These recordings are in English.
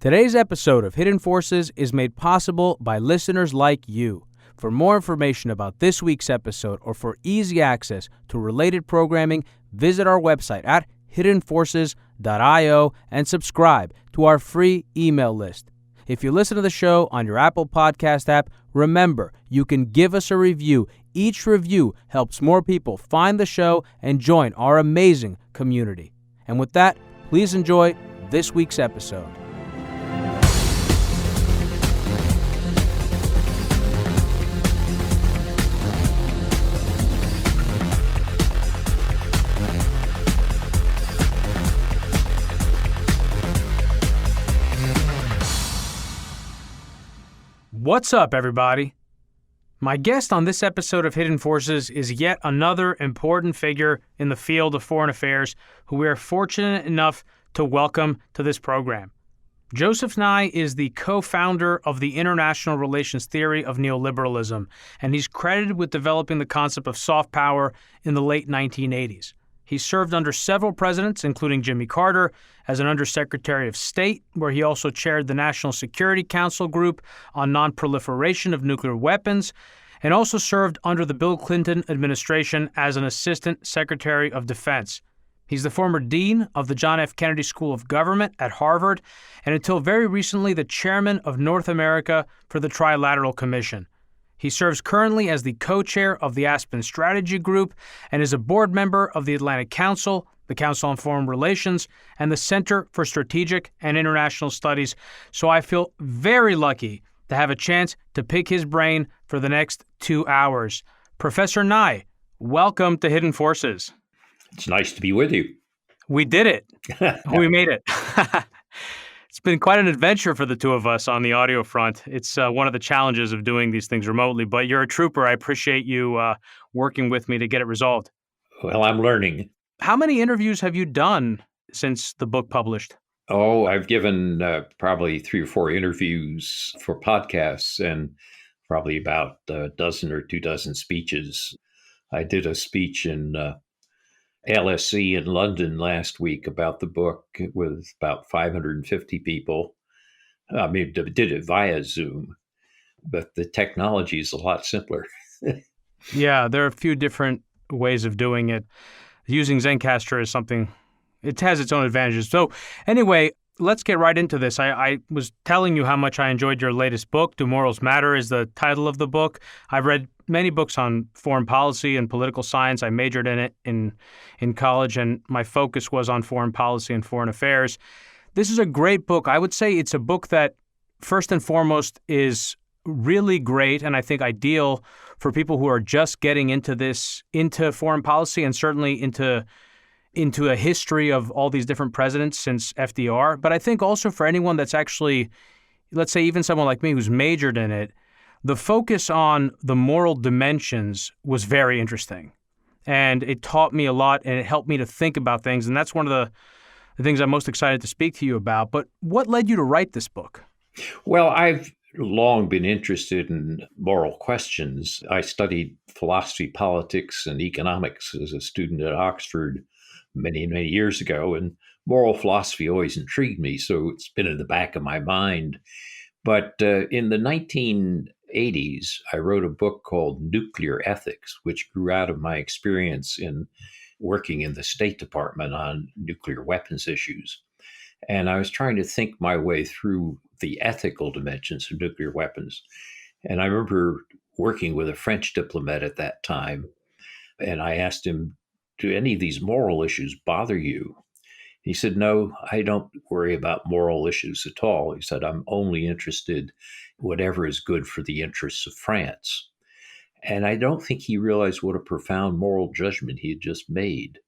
Today's episode of Hidden Forces is made possible by listeners like you. For more information about this week's episode or for easy access to related programming, visit our website at hiddenforces.io and subscribe to our free email list. If you listen to the show on your Apple Podcast app, remember, you can give us a review. Each review helps more people find the show and join our amazing community. And with that, please enjoy this week's episode. What's up, everybody? My guest on this episode of Hidden Forces is yet another important figure in the field of foreign affairs who we are fortunate enough to welcome to this program. Joseph Nye is the co-founder of the international relations theory of neoliberalism, and he's credited with developing the concept of soft power in the late 1980s. He served under several presidents, including Jimmy Carter, as an Undersecretary of State, where he also chaired the National Security Council Group on Non-Proliferation of Nuclear Weapons, and also served under the Bill Clinton administration as an Assistant Secretary of Defense. He's the former Dean of the John F. Kennedy School of Government at Harvard, and until very recently the Chairman of North America for the Trilateral Commission. He serves currently as the co-chair of the Aspen Strategy Group and is a board member of the Atlantic Council, the Council on Foreign Relations, and the Center for Strategic and International Studies. So I feel very lucky to have a chance to pick his brain for the next 2 hours. Professor Nye, welcome to Hidden Forces. It's nice to be with you. We did it. We made it. It's been quite an adventure for the two of us on the audio front. It's one of the challenges of doing these things remotely, but you're a trooper. I appreciate you working with me to get it resolved. Well, I'm learning. How many interviews have you done since the book published? Oh, I've given probably 3 or 4 interviews for podcasts and probably about a dozen or 2 dozen speeches. I did a speech in LSE in London last week about the book with about 550 people. I mean, did it via Zoom, but the technology is a lot simpler. Yeah, there are a few different ways of doing it. Using Zencastr is something, it has its own advantages. So anyway, let's get right into this. I was telling you how much I enjoyed your latest book. Do Morals Matter is the title of the book. I've read many books on foreign policy and political science. I majored in it in college, and my focus was on foreign policy and foreign affairs. This is a great book. I would say it's a book that, first and foremost, is really great and I think ideal for people who are just getting into foreign policy and certainly into a history of all these different presidents since F.D.R. But I think also for anyone that's actually, let's say even someone like me who's majored in it, the focus on the moral dimensions was very interesting. And it taught me a lot and it helped me to think about things. And that's one of the things I'm most excited to speak to you about. But what led you to write this book? Well, I've long been interested in moral questions. I studied philosophy, politics, and economics as a student at Oxford many, many years ago. And moral philosophy always intrigued me. So it's been in the back of my mind. But in the 1980s, I wrote a book called Nuclear Ethics, which grew out of my experience in working in the State Department on nuclear weapons issues. And I was trying to think my way through the ethical dimensions of nuclear weapons. And I remember working with a French diplomat at that time, and I asked him, do any of these moral issues bother you? He said, no, I don't worry about moral issues at all. He said, I'm only interested in whatever is good for the interests of France. And I don't think he realized what a profound moral judgment he had just made.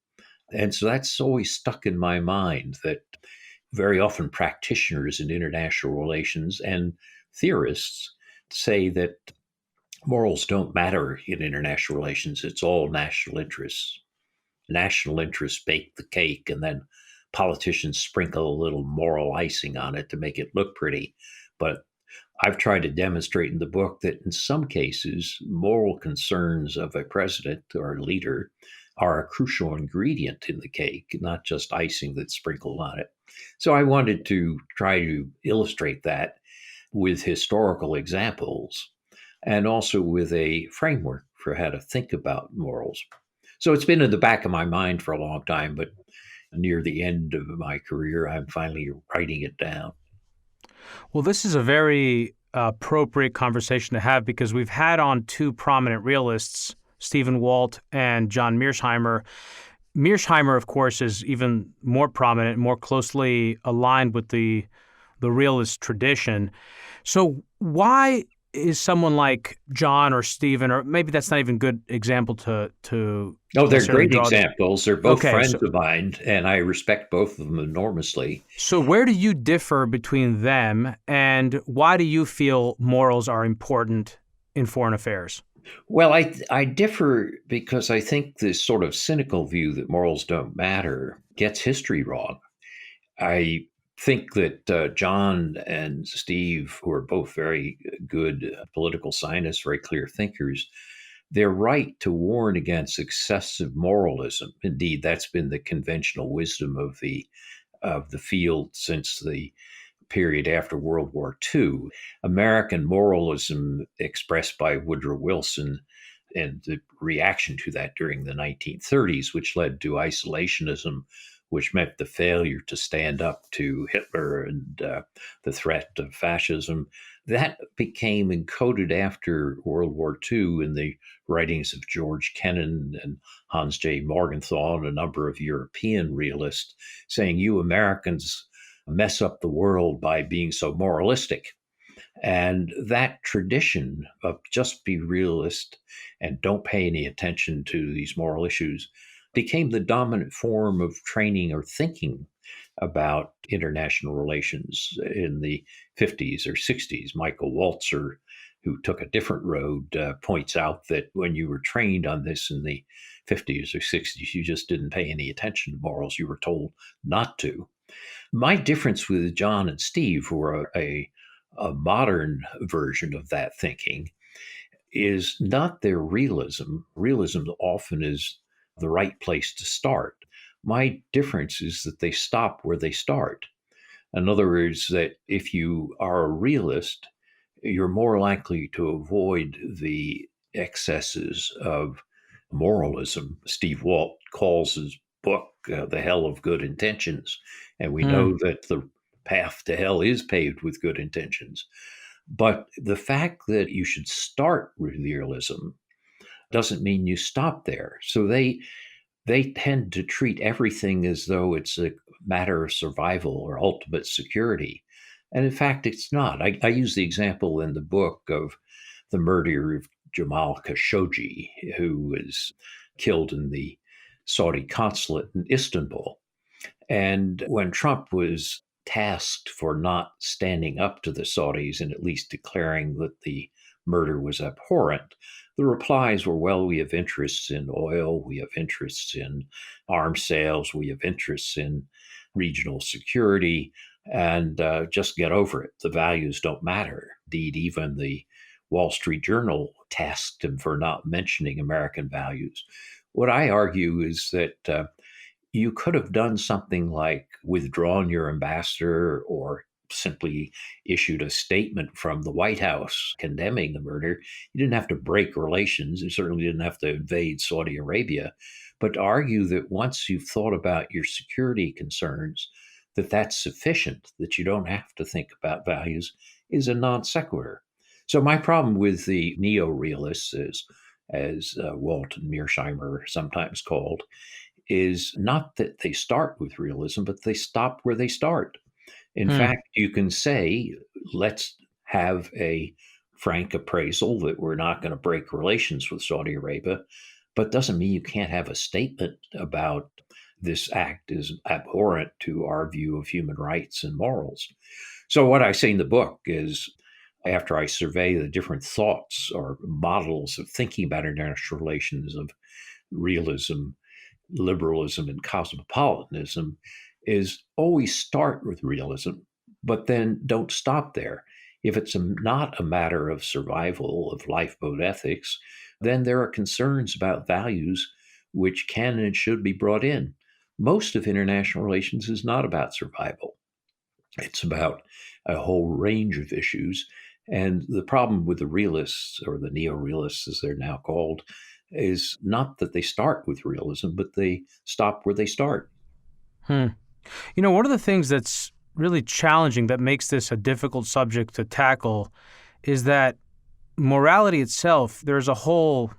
And so that's always stuck in my mind, that very often practitioners in international relations and theorists say that morals don't matter in international relations. It's all national interests. National interests bake the cake, and then politicians sprinkle a little moral icing on it to make it look pretty. But I've tried to demonstrate in the book that in some cases, moral concerns of a president or a leader are a crucial ingredient in the cake, not just icing that's sprinkled on it. So I wanted to try to illustrate that with historical examples and also with a framework for how to think about morals. So it's been in the back of my mind for a long time, but near the end of my career, I'm finally writing it down. Well, this is a very appropriate conversation to have because we've had on two prominent realists, Stephen Walt and John Mearsheimer. Mearsheimer, of course, is even more prominent, more closely aligned with the realist tradition. So why is someone like John or Stephen, or maybe that's not even a good example to Oh, they're necessarily great draw? examples. They're both Okay, friends of mine, and I respect both of them enormously. so where do you differ between them, and why do you feel morals are important in foreign affairs? Well, I differ because I think this sort of cynical view that morals don't matter gets history wrong. I think that John and Steve, who are both very good political scientists, very clear thinkers, they're right to warn against excessive moralism. Indeed, that's been the conventional wisdom of the field since the period after World War II. American moralism, expressed by Woodrow Wilson, and the reaction to that during the 1930s, which led to isolationism, which meant the failure to stand up to Hitler and the threat of fascism. That became encoded after World War II in the writings of George Kennan and Hans J. Morgenthau and a number of European realists, saying, you Americans mess up the world by being so moralistic. And that tradition of just be realist and don't pay any attention to these moral issues became the dominant form of training or thinking about international relations in the 50s or 60s. Michael Walzer, who took a different road, points out that when you were trained on this in the 50s or 60s, you just didn't pay any attention to morals. You were told not to. My difference with John and Steve, who are a modern version of that thinking, is not their realism. Realism often is the right place to start. My difference is that they stop where they start. In other words, that if you are a realist, you're more likely to avoid the excesses of moralism. Steve Walt calls his book The Hell of Good Intentions. And we Hmm. know that the path to hell is paved with good intentions. But the fact that you should start with realism doesn't mean you stop there. So they tend to treat everything as though it's a matter of survival or ultimate security. And in fact, it's not. I use the example in the book of the murder of Jamal Khashoggi, who was killed in the Saudi consulate in Istanbul. And when Trump was tasked for not standing up to the Saudis and at least declaring that the murder was abhorrent, the replies were, well, we have interests in oil, we have interests in arms sales, we have interests in regional security, and just get over it. The values don't matter. Indeed, even the Wall Street Journal tasked him for not mentioning American values. What I argue is that you could have done something like withdrawn your ambassador or simply issued a statement from the White House condemning the murder. You didn't have to break relations. You certainly didn't have to invade Saudi Arabia. But to argue that once you've thought about your security concerns, that that's sufficient, that you don't have to think about values, is a non sequitur. So my problem with the neo-realists, as Walt and Mearsheimer are sometimes called, is not that they start with realism, but they stop where they start. In Hmm. fact, you can say, let's have a frank appraisal that we're not going to break relations with Saudi Arabia, but doesn't mean you can't have a statement about this act is abhorrent to our view of human rights and morals. So, what I say in the book is after I survey the different thoughts or models of thinking about international relations of realism, liberalism, and cosmopolitanism, is always start with realism, but then don't stop there. If it's not a matter of survival, of lifeboat ethics, then there are concerns about values which can and should be brought in. most of international relations is not about survival. It's about a whole range of issues. And the problem with the realists, or the neo-realists as they're now called, is not that they start with realism, but they stop where they start. Hmm. One of the things that's really challenging that makes this a difficult subject to tackle is that morality itself, there's a whole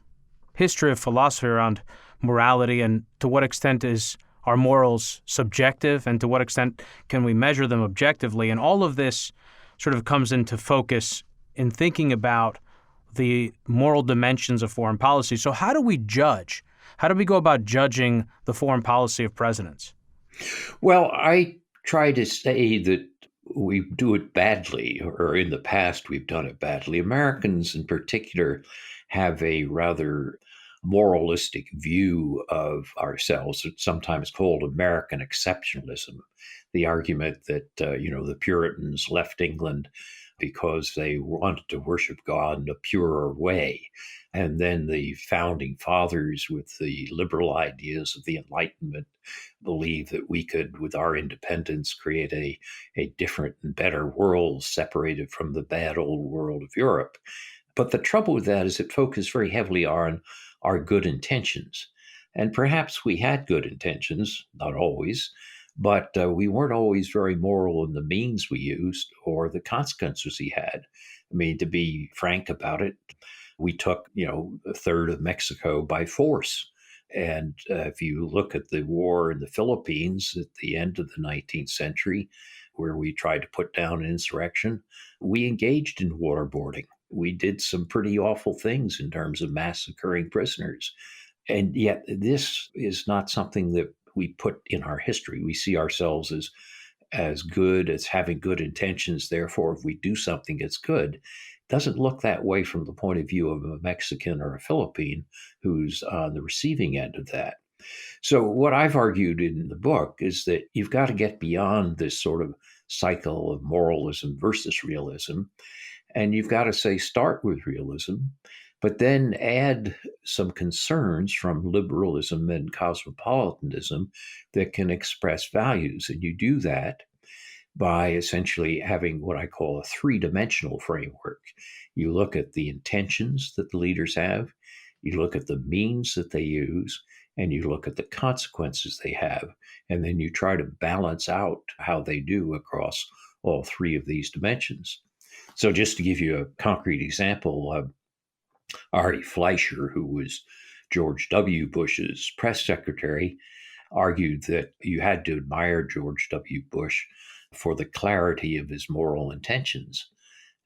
history of philosophy around morality and to what extent is our morals subjective and to what extent can we measure them objectively. And all of this sort of comes into focus in thinking about the moral dimensions of foreign policy. So how do we judge? How do we go about judging the foreign policy of presidents? Well, I try to say that we do it badly, or in the past we've done it badly. Americans, in particular, have a rather moralistic view of ourselves. It's sometimes called American exceptionalism. The argument that the Puritans left England because they wanted to worship God in a purer way. And then the founding fathers, with the liberal ideas of the Enlightenment, believe that we could, with our independence, create a different and better world separated from the bad old world of Europe. But the trouble with that is it focused very heavily on our good intentions. And perhaps we had good intentions, not always, but we weren't always very moral in the means we used or the consequences we had. I mean, to be frank about it, we took, a third of Mexico by force. And if you look at the war in the Philippines at the end of the 19th century, where we tried to put down an insurrection, we engaged in waterboarding. We did some pretty awful things in terms of massacring prisoners. And yet, this is not something that we put in our history. We see ourselves as good, as having good intentions. Therefore, if we do something, it's good. It doesn't look that way from the point of view of a Mexican or a Philippine who's on the receiving end of that. So, what I've argued in the book is that you've got to get beyond this sort of cycle of moralism versus realism. And you've got to say, start with realism, but then add some concerns from liberalism and cosmopolitanism that can express values. And you do that by essentially having what I call a three-dimensional framework. You look at the intentions that the leaders have, you look at the means that they use, and you look at the consequences they have. And then you try to balance out how they do across all three of these dimensions. So, just to give you a concrete example, Ari Fleischer, who was George W. Bush's press secretary, argued that you had to admire George W. Bush for the clarity of his moral intentions.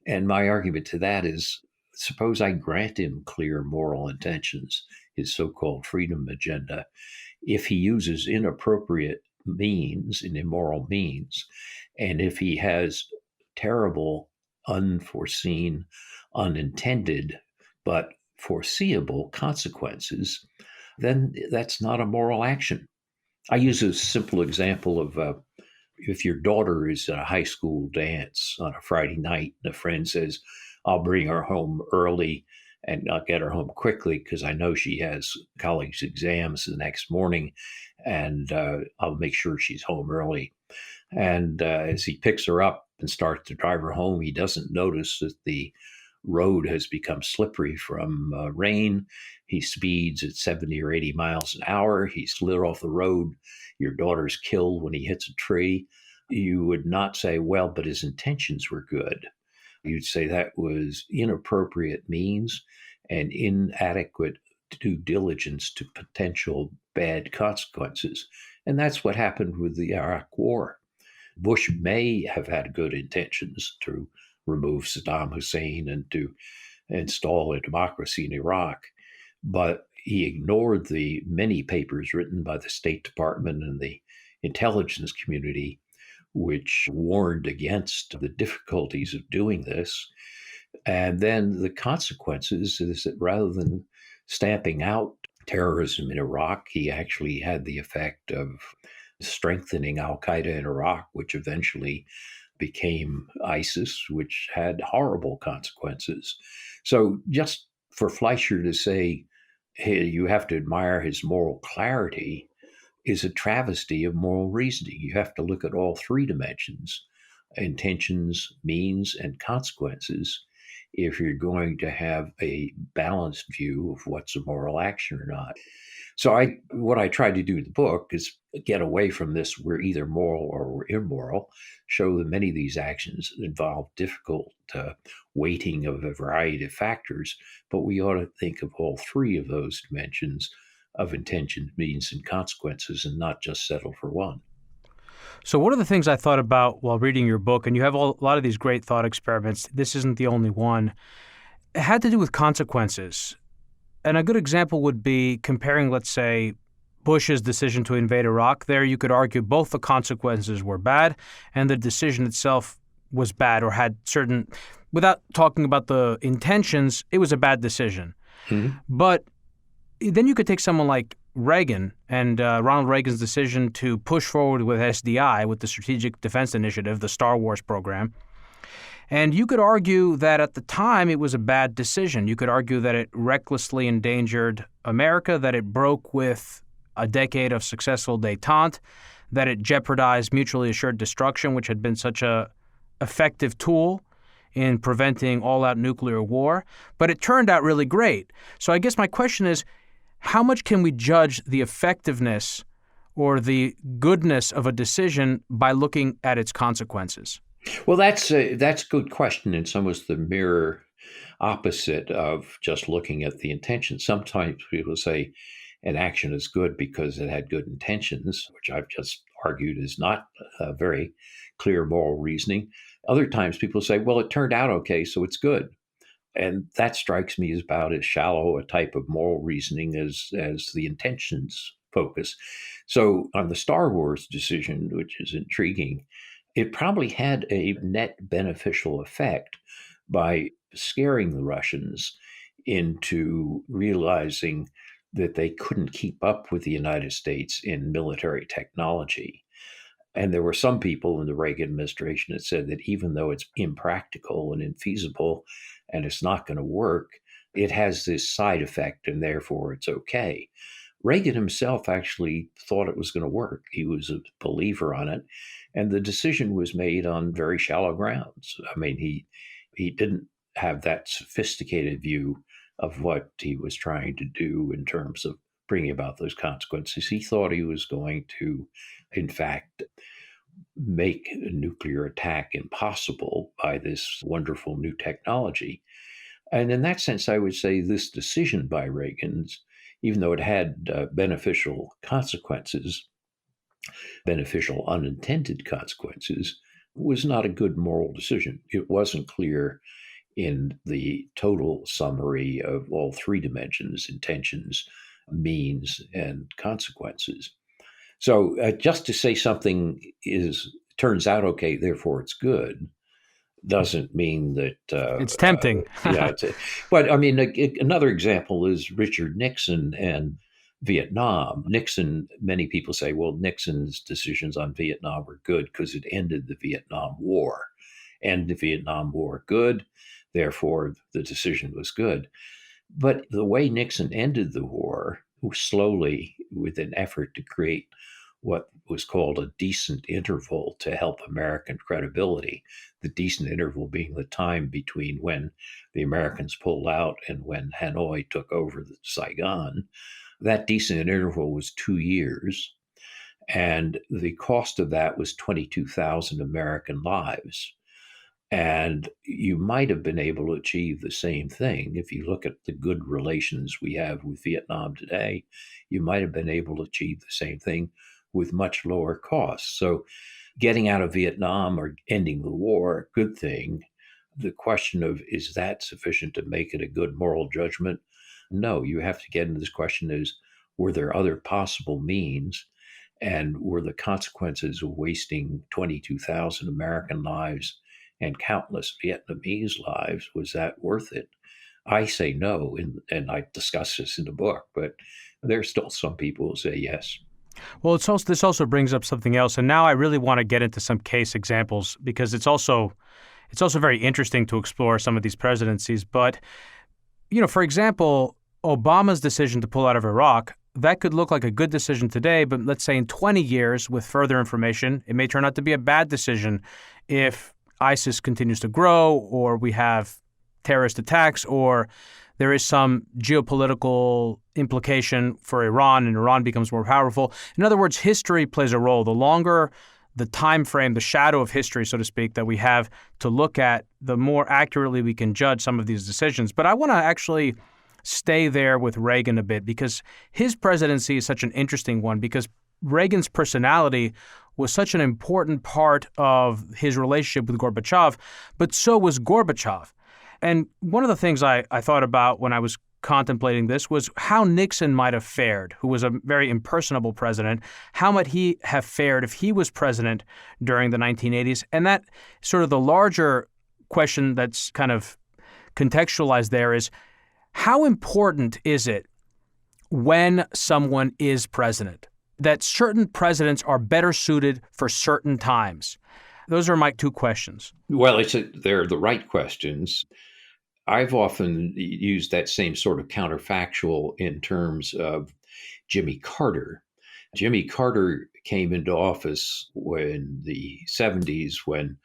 And my argument to that is, suppose I grant him clear moral intentions, his so called freedom agenda. If he uses inappropriate means and immoral means, and if he has terrible, unforeseen, unintended, but foreseeable consequences, then that's not a moral action. I use a simple example of if your daughter is at a high school dance on a Friday night and a friend says, I'll bring her home early and I'll get her home quickly because I know she has college exams the next morning and I'll make sure she's home early. And as he picks her up and starts to drive her home, he doesn't notice that the road has become slippery from rain. He speeds at 70 or 80 miles an hour. He slid off the road. Your daughter's killed when he hits a tree. You would not say, well, but his intentions were good. You'd say that was inappropriate means and inadequate due diligence to potential bad consequences. And that's what happened with the Iraq War. Bush may have had good intentions to remove Saddam Hussein and to install a democracy in Iraq, but he ignored the many papers written by the State Department and the intelligence community, which warned against the difficulties of doing this. And then the consequences is that rather than stamping out terrorism in Iraq, he actually had the effect of strengthening Al Qaeda in Iraq, which eventually became ISIS, which had horrible consequences. So just for Fleischer to say, hey, you have to admire his moral clarity, is a travesty of moral reasoning. You have to look at all three dimensions: intentions, means, and consequences, if you're going to have a balanced view of what's a moral action or not. So what I tried to do in the book is get away from this, we're either moral or we're immoral, show that many of these actions involve difficult weighting of a variety of factors, but we ought to think of all three of those dimensions of intention, means, and consequences, and not just settle for one. So one of the things I thought about while reading your book, and you have a lot of these great thought experiments, this isn't the only one, it had to do with consequences. And a good example would be comparing, let's say, Bush's decision to invade Iraq. There you could argue both the consequences were bad and the decision itself was bad or had certain, without talking about the intentions, it was a bad decision. Mm-hmm. But then you could take someone like Reagan and Ronald Reagan's decision to push forward with SDI, with the Strategic Defense Initiative, the Star Wars program. And you could argue that at the time it was a bad decision. You could argue that it recklessly endangered America, that it broke with a decade of successful détente, that it jeopardized mutually assured destruction, which had been such a effective tool in preventing all-out nuclear war. But it turned out really great. So I guess my question is, how much can we judge the effectiveness or the goodness of a decision by looking at its consequences? Well, that's a good question. It's almost the mirror opposite of just looking at the intention. Sometimes people say an action is good because it had good intentions, which I've just argued is not a very clear moral reasoning. Other times people say, well, it turned out okay, so it's good. And that strikes me as about as shallow a type of moral reasoning as the intentions focus. So on the Star Wars decision, which is intriguing, it probably had a net beneficial effect by scaring the Russians into realizing that they couldn't keep up with the United States in military technology. And there were some people in the Reagan administration that said that even though it's impractical and infeasible and it's not going to work, it has this side effect and therefore it's okay. Reagan himself actually thought it was going to work. He was a believer on it. And the decision was made on very shallow grounds. I mean, he didn't have that sophisticated view of what he was trying to do in terms of bringing about those consequences. He thought he was going to, in fact, make a nuclear attack impossible by this wonderful new technology. And in that sense, I would say this decision by Reagan's, even though it had beneficial consequences, beneficial unintended consequences, was not a good moral decision. It wasn't clear in the total summary of all three dimensions: intentions, means, and consequences. So just to say something turns out okay, therefore it's good, doesn't mean that it's tempting. But I mean, another example is Richard Nixon and Vietnam. Nixon, many people say, well, Nixon's decisions on Vietnam were good because it ended the Vietnam War. End the Vietnam War, good. Therefore, the decision was good. But the way Nixon ended the war was slowly, with an effort to create what was called a decent interval to help American credibility, the decent interval being the time between when the Americans pulled out and when Hanoi took over Saigon. That decent interval was 2 years, and the cost of that was 22,000 American lives. And you might have been able to achieve the same thing. If you look at the good relations we have with Vietnam today, you might have been able to achieve the same thing with much lower costs. So getting out of Vietnam or ending the war, good thing. The question of, is that sufficient to make it a good moral judgment? No, you have to get into this question is, were there other possible means? And were the consequences of wasting 22,000 American lives and countless Vietnamese lives, was that worth it? I say no, and I discuss this in the book, but there's still some people who say yes. Well, this also brings up something else, and now I really want to get into some case examples because it's also very interesting to explore some of these presidencies. But, for example, Obama's decision to pull out of Iraq that could look like a good decision today, but let's say in 20 years with further information, it may turn out to be a bad decision if ISIS continues to grow or we have terrorist attacks or there is some geopolitical implication for Iran and Iran becomes more powerful. In other words, history plays a role. The longer the time frame, the shadow of history, so to speak, that we have to look at, the more accurately we can judge some of these decisions. But I want to actually stay there with Reagan a bit because his presidency is such an interesting one because Reagan's personality was such an important part of his relationship with Gorbachev, but so was Gorbachev. And one of the things I thought about when I was contemplating this was how Nixon might have fared, who was a very impersonable president. How might he have fared if he was president during the 1980s? And that sort of the larger question that's kind of contextualized there is, how important is it when someone is president, that certain presidents are better suited for certain times? Those are my two questions. Well, they're the right questions. I've often used that same sort of counterfactual in terms of Jimmy Carter. Jimmy Carter came into office in the 70s when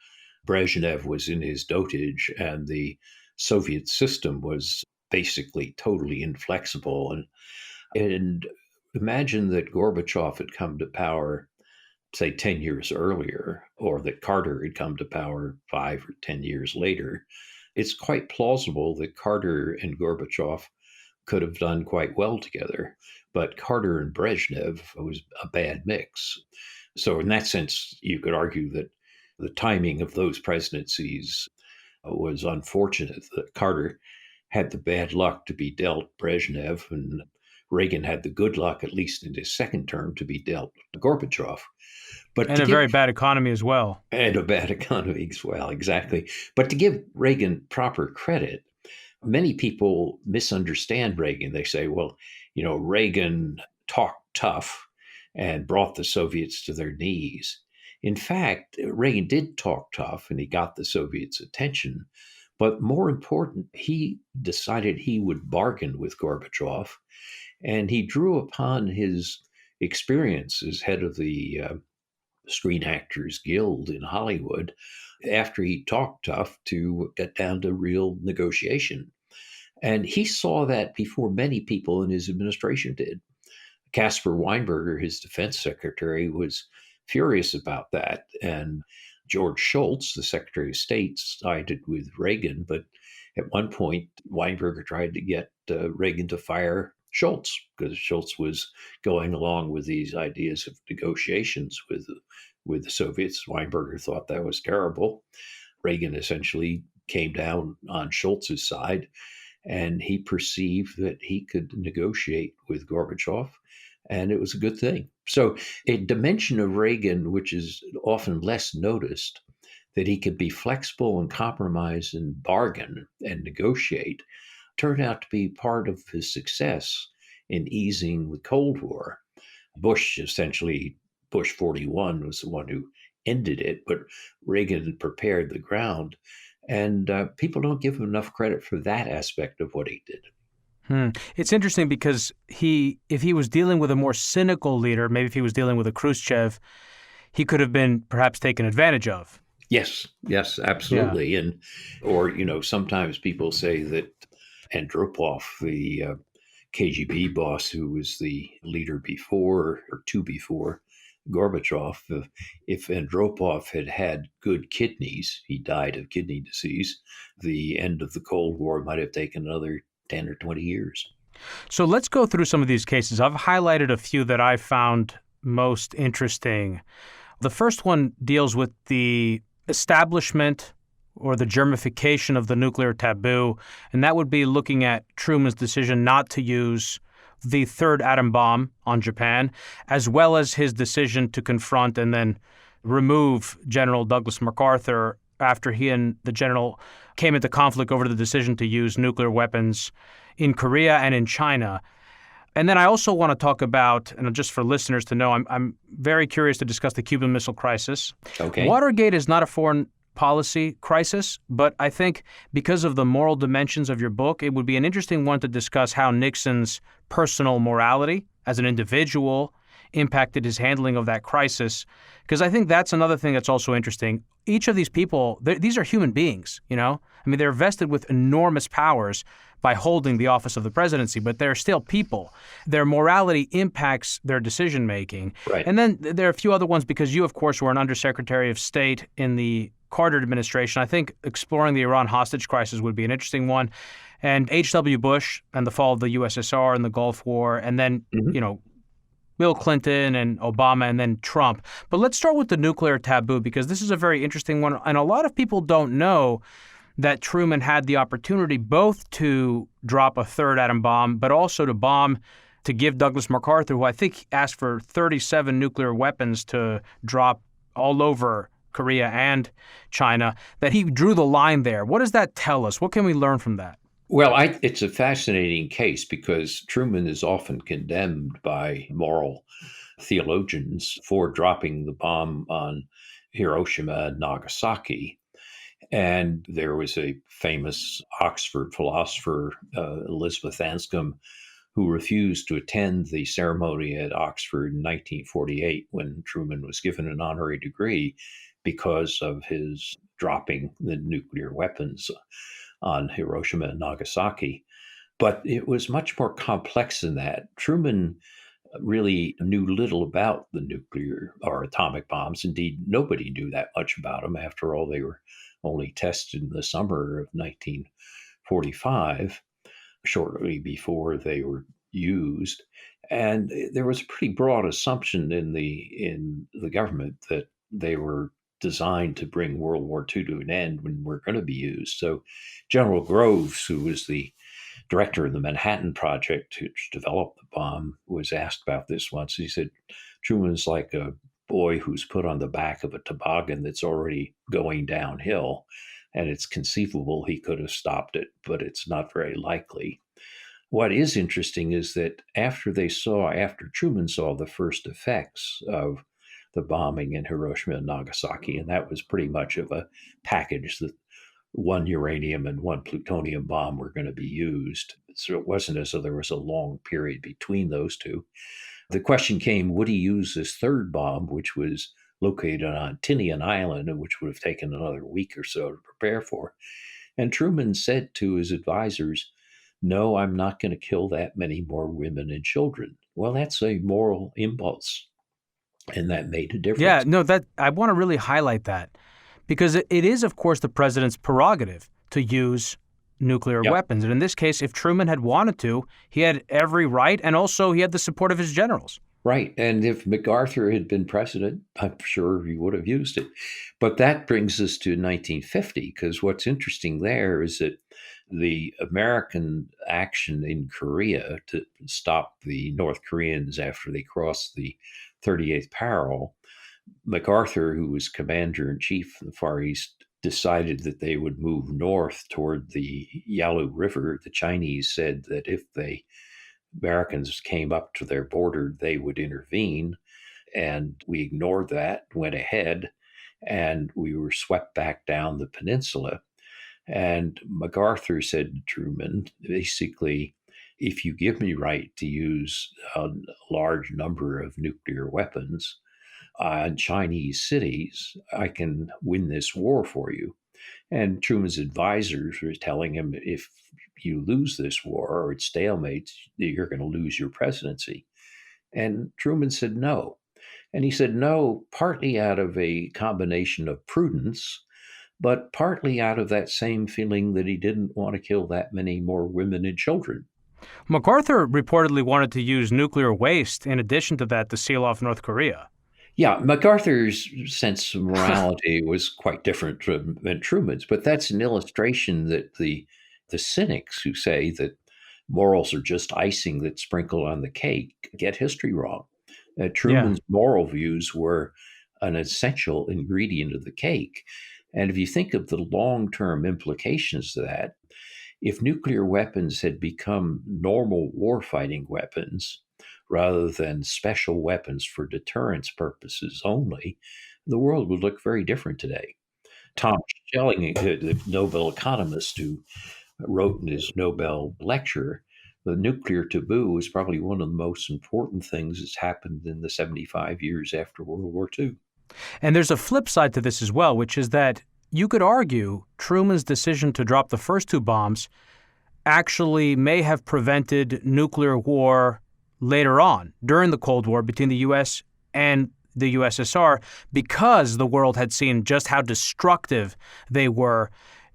Brezhnev was in his dotage and the Soviet system was basically totally inflexible. And imagine that Gorbachev had come to power, say, 10 years earlier, or that Carter had come to power 5 or 10 years later. It's quite plausible that Carter and Gorbachev could have done quite well together, but Carter and Brezhnev was a bad mix. So in that sense, you could argue that the timing of those presidencies was unfortunate, that Carter had the bad luck to be dealt Brezhnev, and Reagan had the good luck, at least in his second term, to be dealt Gorbachev. And very bad economy as well. And a bad economy as well, exactly. But to give Reagan proper credit, many people misunderstand Reagan. They say, well, Reagan talked tough and brought the Soviets to their knees. In fact, Reagan did talk tough and he got the Soviets' attention. But more important, he decided he would bargain with Gorbachev, and he drew upon his experience as head of the Screen Actors Guild in Hollywood after he talked tough to get down to real negotiation. And he saw that before many people in his administration did. Caspar Weinberger, his defense secretary, was furious about that. And George Shultz, the Secretary of State, sided with Reagan. But at one point, Weinberger tried to get Reagan to fire Shultz because Shultz was going along with these ideas of negotiations with the Soviets. Weinberger thought that was terrible. Reagan essentially came down on Shultz's side, and he perceived that he could negotiate with Gorbachev, and it was a good thing. So a dimension of Reagan, which is often less noticed, that he could be flexible and compromise and bargain and negotiate, turned out to be part of his success in easing the Cold War. Bush 41 was the one who ended it, but Reagan prepared the ground. And people don't give him enough credit for that aspect of what he did. It's interesting because if he was dealing with a more cynical leader, maybe if he was dealing with a Khrushchev, he could have been perhaps taken advantage of. Yes, absolutely. Yeah. Or sometimes people say that Andropov, the KGB boss who was the leader before Gorbachev, if Andropov had had good kidneys, he died of kidney disease, the end of the Cold War might have taken another 10 or 20 years. So let's go through some of these cases. I've highlighted a few that I found most interesting. The first one deals with the establishment or the germification of the nuclear taboo, and that would be looking at Truman's decision not to use the third atom bomb on Japan, as well as his decision to confront and then remove General Douglas MacArthur after he and the general came into conflict over the decision to use nuclear weapons in Korea and in China. And then I also want to talk about, and just for listeners to know, I'm very curious to discuss the Cuban Missile Crisis. Okay. Watergate is not a foreign policy crisis, but I think because of the moral dimensions of your book, it would be an interesting one to discuss how Nixon's personal morality as an individual impacted his handling of that crisis? Because I think that's another thing that's also interesting. Each of these people, these are human beings, you know? I mean, they're vested with enormous powers by holding the office of the presidency, but they're still people. Their morality impacts their decision-making. Right. And then there are a few other ones, because you, of course, were an Undersecretary of State in the Carter administration. I think exploring the Iran hostage crisis would be an interesting one. And H.W. Bush and the fall of the USSR and the Gulf War, and then, you know, Bill Clinton and Obama, and then Trump. But let's start with the nuclear taboo, because this is a very interesting one. And a lot of people don't know that Truman had the opportunity both to drop a third atom bomb, but also to give Douglas MacArthur, who I think asked for 37 nuclear weapons to drop all over Korea and China, that he drew the line there. What does that tell us? What can we learn from that? Well, it's a fascinating case because Truman is often condemned by moral theologians for dropping the bomb on Hiroshima and Nagasaki. And there was a famous Oxford philosopher, Elizabeth Anscombe, who refused to attend the ceremony at Oxford in 1948 when Truman was given an honorary degree because of his dropping the nuclear weapons on Hiroshima and Nagasaki. But it was much more complex than that. Truman really knew little about the nuclear or atomic bombs. Indeed, nobody knew that much about them. After all, they were only tested in the summer of 1945, shortly before they were used. And there was a pretty broad assumption in the government that they were designed to bring World War II to an end when we're going to be used. So General Groves, who was the director of the Manhattan Project, which developed the bomb, was asked about this once. He said, Truman's like a boy who's put on the back of a toboggan that's already going downhill, and it's conceivable he could have stopped it, but it's not very likely. What is interesting is that after Truman saw the first effects of the bombing in Hiroshima and Nagasaki, and that was pretty much of a package that one uranium and one plutonium bomb were going to be used. So it wasn't as though there was a long period between those two. The question came, would he use this third bomb, which was located on Tinian Island, and which would have taken another week or so to prepare for? And Truman said to his advisors, no, I'm not going to kill that many more women and children. Well, that's a moral impulse. And that made a difference. Yeah, no, that I want to really highlight that, because it is, of course, the president's prerogative to use nuclear weapons. And in this case, if Truman had wanted to, he had every right, and also he had the support of his generals. Right. And if MacArthur had been president, I'm sure he would have used it. But that brings us to 1950, because what's interesting there is that the American action in Korea to stop the North Koreans after they crossed the 38th parallel, MacArthur, who was commander in chief in the Far East, decided that they would move north toward the Yalu River. The Chinese said that if the Americans came up to their border, they would intervene. And we ignored that, went ahead, and we were swept back down the peninsula. And MacArthur said to Truman, basically, if you give me right to use a large number of nuclear weapons on Chinese cities, I can win this war for you. And Truman's advisors were telling him, if you lose this war or it stalemates, you're going to lose your presidency. And Truman said no. And he said no, partly out of a combination of prudence, but partly out of that same feeling that he didn't want to kill that many more women and children. MacArthur reportedly wanted to use nuclear waste in addition to that to seal off North Korea. Yeah, MacArthur's sense of morality was quite different than Truman's, but that's an illustration that the cynics who say that morals are just icing that's sprinkled on the cake get history wrong. Truman's moral views were an essential ingredient of the cake. And if you think of the long-term implications of that, if nuclear weapons had become normal warfighting weapons rather than special weapons for deterrence purposes only, the world would look very different today. Tom Schelling, the Nobel economist who wrote in his Nobel lecture the nuclear taboo is probably one of the most important things that's happened in the 75 years after World War II. And there's a flip side to this as well, which is that you could argue Truman's decision to drop the first two bombs actually may have prevented nuclear war later on during the Cold War between the U.S. and the USSR, because the world had seen just how destructive they were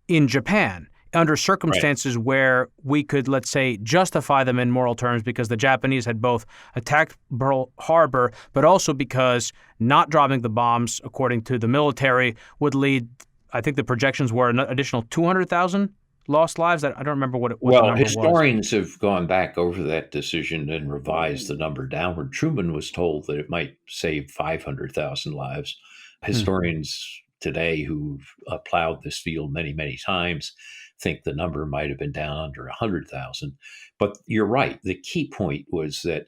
in Japan under circumstances where we could, let's say, justify them in moral terms because the Japanese had both attacked Pearl Harbor, but also because not dropping the bombs, according to the military, would lead, I think the projections were an additional 200,000 lost lives. I don't remember what the number was. Historians have gone back over that decision and revised the number downward. Truman was told that it might save 500,000 lives. Historians today who've plowed this field many, many times think the number might have been down under 100,000. But you're right. The key point was that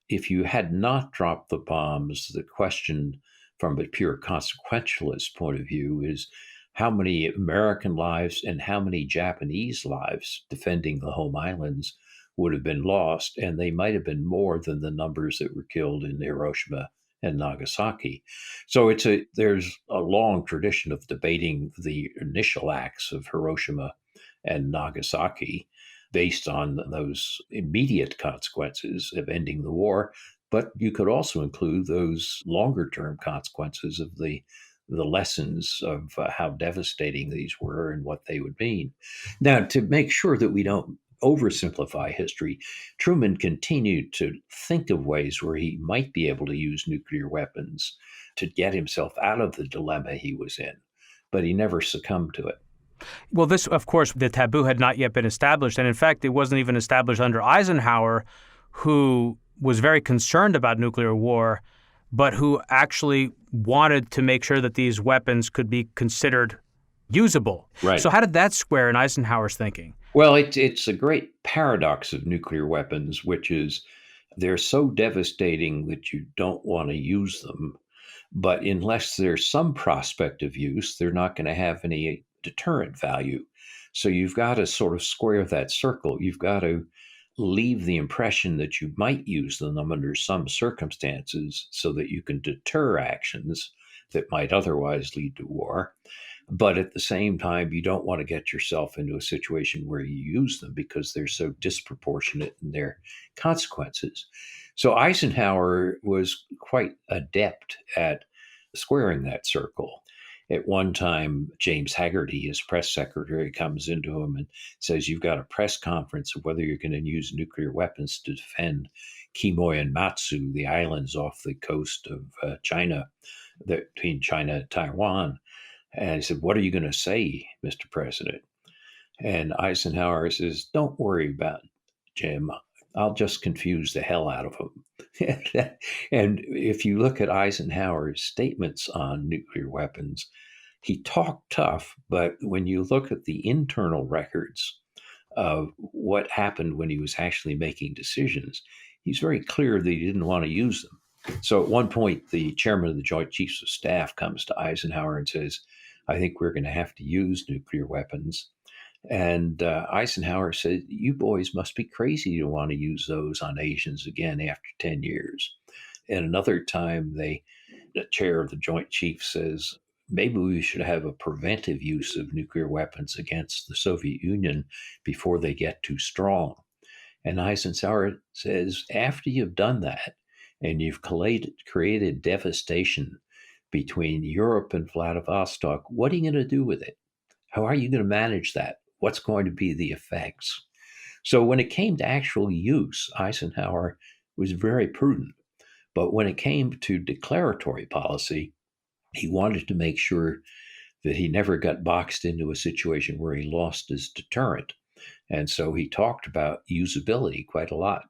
if you had not dropped the bombs, the question from a pure consequentialist point of view is how many American lives and how many Japanese lives defending the home islands would have been lost. And they might have been more than the numbers that were killed in Hiroshima and Nagasaki. So there's a long tradition of debating the initial acts of Hiroshima and Nagasaki based on those immediate consequences of ending the war. But you could also include those longer term consequences of the lessons of how devastating these were and what they would mean. Now, to make sure that we don't oversimplify history, Truman continued to think of ways where he might be able to use nuclear weapons to get himself out of the dilemma he was in, but he never succumbed to it. Well, this, of course, the taboo had not yet been established. And in fact, it wasn't even established under Eisenhower, who was very concerned about nuclear war, but who actually wanted to make sure that these weapons could be considered usable. Right. So how did that square in Eisenhower's thinking? Well, it's a great paradox of nuclear weapons, which is they're so devastating that you don't want to use them. But unless there's some prospect of use, they're not going to have any deterrent value. So you've got to sort of square that circle. You've got to leave the impression that you might use them under some circumstances so that you can deter actions that might otherwise lead to war. But at the same time, you don't want to get yourself into a situation where you use them because they're so disproportionate in their consequences. So Eisenhower was quite adept at squaring that circle. At one time, James Haggerty, his press secretary, comes into him and says, you've got a press conference of whether you're going to use nuclear weapons to defend Quemoy and Matsu, the islands off the coast of China, between China and Taiwan. And he said, what are you going to say, Mr. President? And Eisenhower says, don't worry about it, Jim. I'll just confuse the hell out of them. And if you look at Eisenhower's statements on nuclear weapons, he talked tough, but when you look at the internal records of what happened when he was actually making decisions, he's very clear that he didn't want to use them. So at one point, the chairman of the Joint Chiefs of Staff comes to Eisenhower and says, I think we're going to have to use nuclear weapons. And Eisenhower said, you boys must be crazy to want to use those on Asians again after 10 years. And another time, the chair of the Joint Chiefs says, maybe we should have a preventive use of nuclear weapons against the Soviet Union before they get too strong. And Eisenhower says, after you've done that and you've created devastation between Europe and Vladivostok, what are you going to do with it? How are you going to manage that? What's going to be the effects? So when it came to actual use, Eisenhower was very prudent. But when it came to declaratory policy, he wanted to make sure that he never got boxed into a situation where he lost his deterrent. And so he talked about usability quite a lot.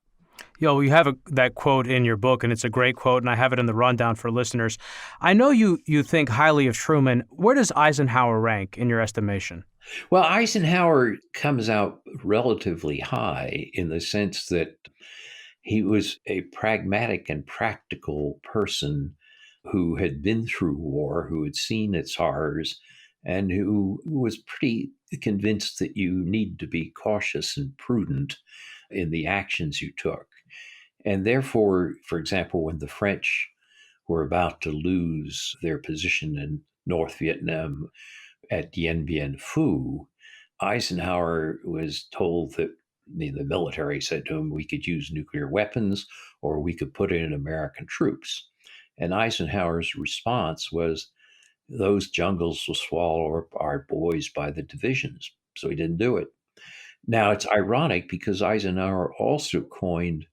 You have that quote in your book, and it's a great quote, and I have it in the rundown for listeners. I know you think highly of Truman. Where does Eisenhower rank in your estimation? Well, Eisenhower comes out relatively high in the sense that he was a pragmatic and practical person who had been through war, who had seen its horrors, and who was pretty convinced that you need to be cautious and prudent in the actions you took. And therefore, for example, when the French were about to lose their position in North Vietnam at Dien Bien Phu, Eisenhower was told that the military said to him, we could use nuclear weapons or we could put in American troops. And Eisenhower's response was, those jungles will swallow up our boys by the divisions. So he didn't do it. Now, it's ironic because Eisenhower also coined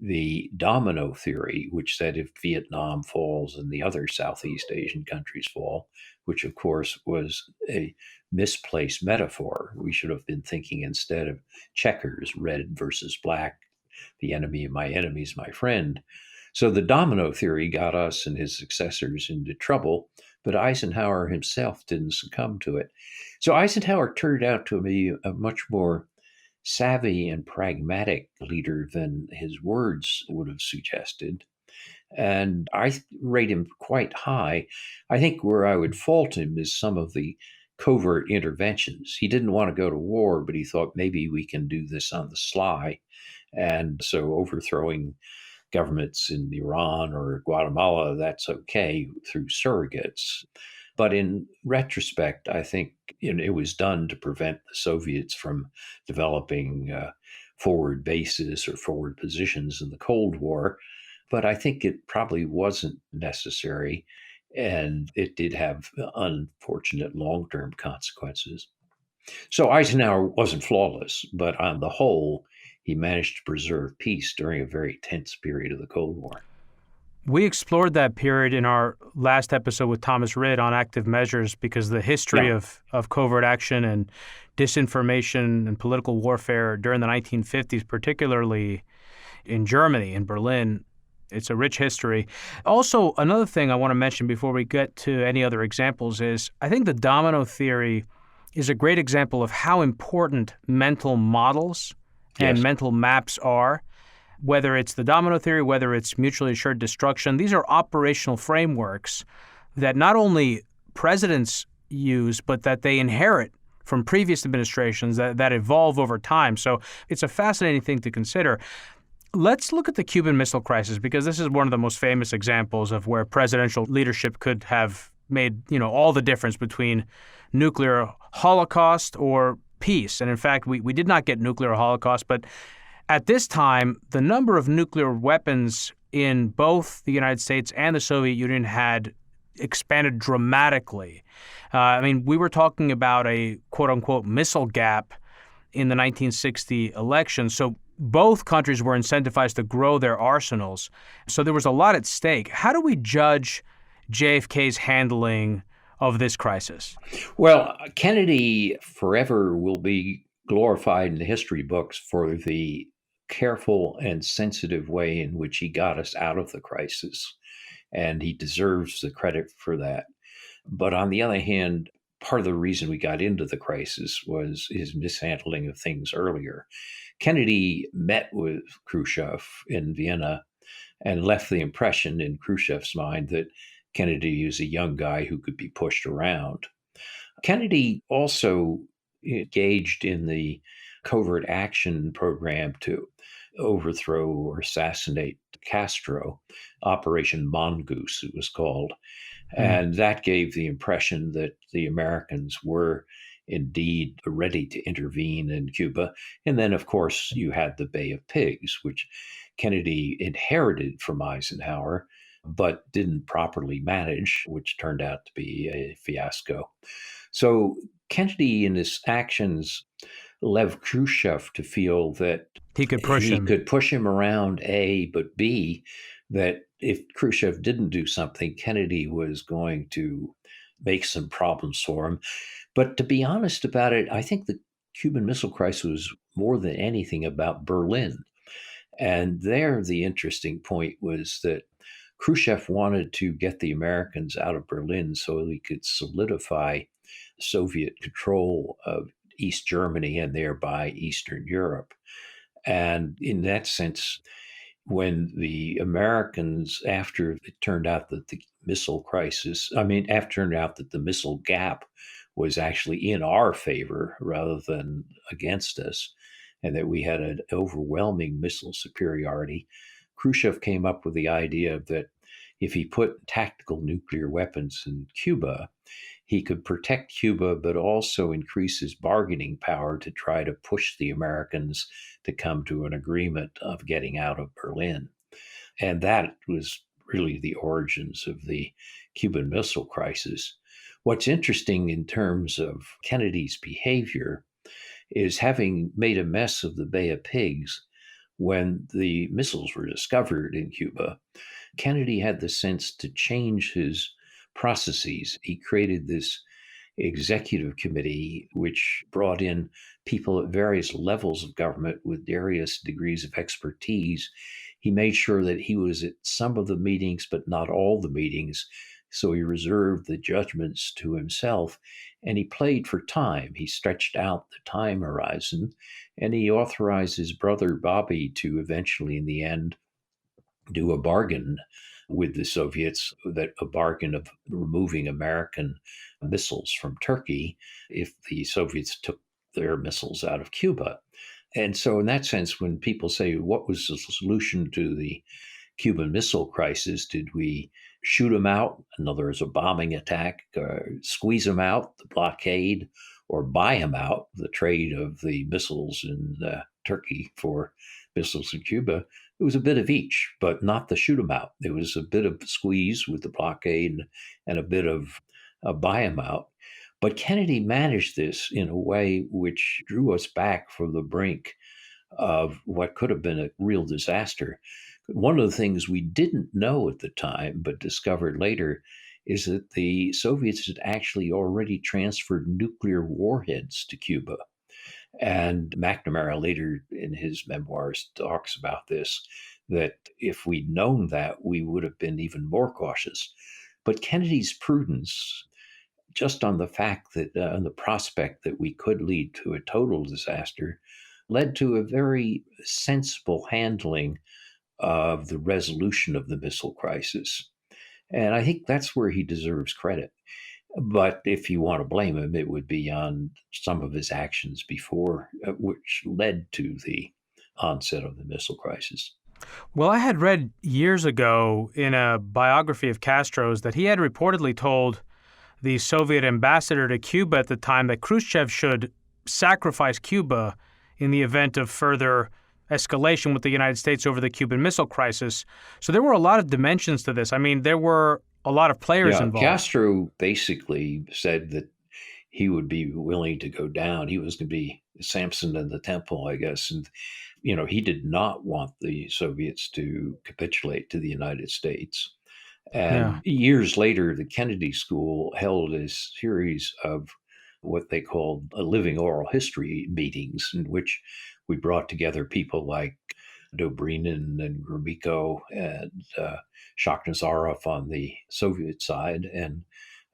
the domino theory, which said if Vietnam falls and the other Southeast Asian countries fall, which of course was a misplaced metaphor. We should have been thinking instead of checkers, red versus black, the enemy of my enemy is my friend. So the domino theory got us and his successors into trouble, but Eisenhower himself didn't succumb to it. So Eisenhower turned out to be a much more savvy and pragmatic leader than his words would have suggested. And I rate him quite high. I think where I would fault him is some of the covert interventions. He didn't want to go to war, but he thought maybe we can do this on the sly. And so overthrowing governments in Iran or Guatemala, that's okay through surrogates. But in retrospect, I think it was done to prevent the Soviets from developing forward bases or forward positions in the Cold War. But I think it probably wasn't necessary, and it did have unfortunate long term consequences. So Eisenhower wasn't flawless, but on the whole, he managed to preserve peace during a very tense period of the Cold War. We explored that period in our last episode with Thomas Ridd on active measures because the history of covert action and disinformation and political warfare during the 1950s, particularly in Germany, in Berlin, it's a rich history. Also, another thing I want to mention before we get to any other examples is I think the domino theory is a great example of how important mental models and mental maps are. Whether it's the domino theory, whether it's mutually assured destruction, these are operational frameworks that not only presidents use, but that they inherit from previous administrations that evolve over time. So it's a fascinating thing to consider. Let's look at the Cuban Missile Crisis, because this is one of the most famous examples of where presidential leadership could have made, all the difference between nuclear holocaust or peace. And in fact, we did not get nuclear holocaust, but at this time, the number of nuclear weapons in both the United States and the Soviet Union had expanded dramatically. We were talking about a quote-unquote missile gap in the 1960 election. So both countries were incentivized to grow their arsenals. So there was a lot at stake. How do we judge JFK's handling of this crisis? Well, Kennedy forever will be glorified in the history books for the careful and sensitive way in which he got us out of the crisis. And he deserves the credit for that. But on the other hand, part of the reason we got into the crisis was his mishandling of things earlier. Kennedy met with Khrushchev in Vienna and left the impression in Khrushchev's mind that Kennedy is a young guy who could be pushed around. Kennedy also engaged in the covert action program to overthrow or assassinate Castro, Operation Mongoose, it was called. And that gave the impression that the Americans were indeed ready to intervene in Cuba. And then, of course, you had the Bay of Pigs, which Kennedy inherited from Eisenhower, but didn't properly manage, which turned out to be a fiasco. So Kennedy, in his actions, left Khrushchev to feel that he could push him around, A, but B, that if Khrushchev didn't do something, Kennedy was going to make some problems for him. But to be honest about it, I think the Cuban Missile Crisis was more than anything about Berlin. And there, the interesting point was that Khrushchev wanted to get the Americans out of Berlin so he could solidify Soviet control of East Germany and thereby Eastern Europe. And in that sense, when the Americans, after it turned out that the missile turned out that the missile gap was actually in our favor rather than against us, and that we had an overwhelming missile superiority, Khrushchev came up with the idea that if he put tactical nuclear weapons in Cuba, he could protect Cuba, but also increase his bargaining power to try to push the Americans to come to an agreement of getting out of Berlin. And that was really the origins of the Cuban Missile Crisis. What's interesting in terms of Kennedy's behavior is, having made a mess of the Bay of Pigs when the missiles were discovered in Cuba, Kennedy had the sense to change his processes. He created this executive committee, which brought in people at various levels of government with various degrees of expertise. He made sure that he was at some of the meetings, but not all the meetings. So he reserved the judgments to himself, and he played for time. He stretched out the time horizon, and he authorized his brother Bobby to eventually, in the end, do a bargain with the Soviets, that a bargain of removing American missiles from Turkey if the Soviets took their missiles out of Cuba. And so, in that sense, when people say, what was the solution to the Cuban Missile Crisis? Did we shoot them out? In other words, a bombing attack, squeeze them out, the blockade, or buy them out, the trade of the missiles in Turkey for missiles in Cuba? It was a bit of each, but not the shoot 'em out. There was a bit of squeeze with the blockade and a bit of buy 'em out. But Kennedy managed this in a way which drew us back from the brink of what could have been a real disaster. One of the things we didn't know at the time, but discovered later, is that the Soviets had actually already transferred nuclear warheads to Cuba. And McNamara later in his memoirs talks about this, that if we'd known that, we would have been even more cautious. But Kennedy's prudence, just on the fact that, on the prospect that we could lead to a total disaster, led to a very sensible handling of the resolution of the missile crisis. And I think that's where he deserves credit. But if you want to blame him, it would be on some of his actions before, which led to the onset of the missile crisis. Well, I had read years ago in a biography of Castro's that he had reportedly told the Soviet ambassador to Cuba at the time that Khrushchev should sacrifice Cuba in the event of further escalation with the United States over the Cuban Missile Crisis. So there were a lot of dimensions to this. I mean, there were a lot of players involved. Castro basically said that he would be willing to go down. He was going to be Samson in the temple, I guess. And, he did not want the Soviets to capitulate to the United States. And years later, the Kennedy School held a series of what they called living oral history meetings, in which we brought together people like Dobrynin and Gromyko and Shakhnazarov on the Soviet side, and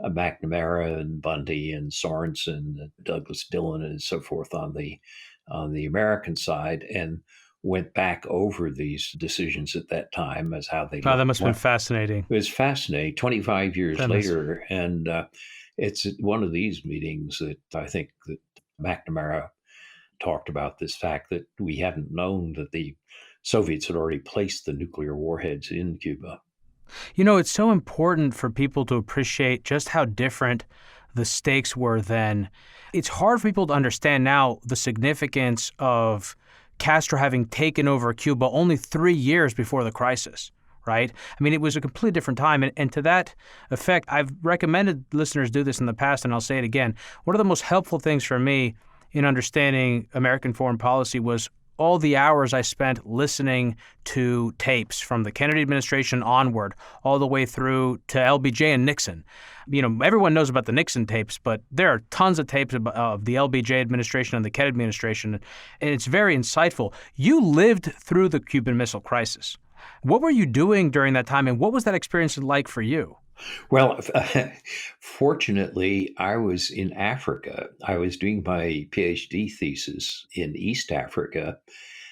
McNamara and Bundy and Sorensen and Douglas Dillon and so forth on the American side, and went back over these decisions at that time as how they. Oh, that must have been fascinating. It was fascinating. 25 years later, and it's at one of these meetings that I think that McNamara talked about this fact that we hadn't known that the Soviets had already placed the nuclear warheads in Cuba. It's so important for people to appreciate just how different the stakes were then. It's hard for people to understand now the significance of Castro having taken over Cuba only 3 years before the crisis, right? I mean, it was a completely different time. And to that effect, I've recommended listeners do this in the past, and I'll say it again. One of the most helpful things for me in understanding American foreign policy was all the hours I spent listening to tapes from the Kennedy administration onward, all the way through to LBJ and Nixon. Everyone knows about the Nixon tapes, but there are tons of tapes of the LBJ administration and the Kennedy administration, and it's very insightful. You lived through the Cuban Missile Crisis. What were you doing during that time, and what was that experience like for you? Well, fortunately, I was in Africa. I was doing my PhD thesis in East Africa.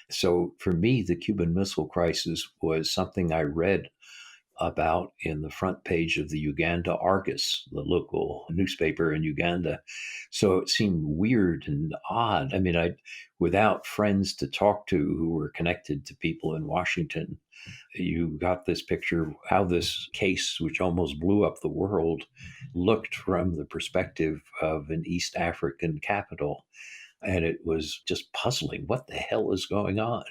So for me, the Cuban Missile Crisis was something I read about in the front page of the Uganda Argus, the local newspaper in Uganda. So it seemed weird and odd. I mean, without friends to talk to who were connected to people in Washington, you got this picture of how this case, which almost blew up the world, looked from the perspective of an East African capital. And it was just puzzling. What the hell is going on?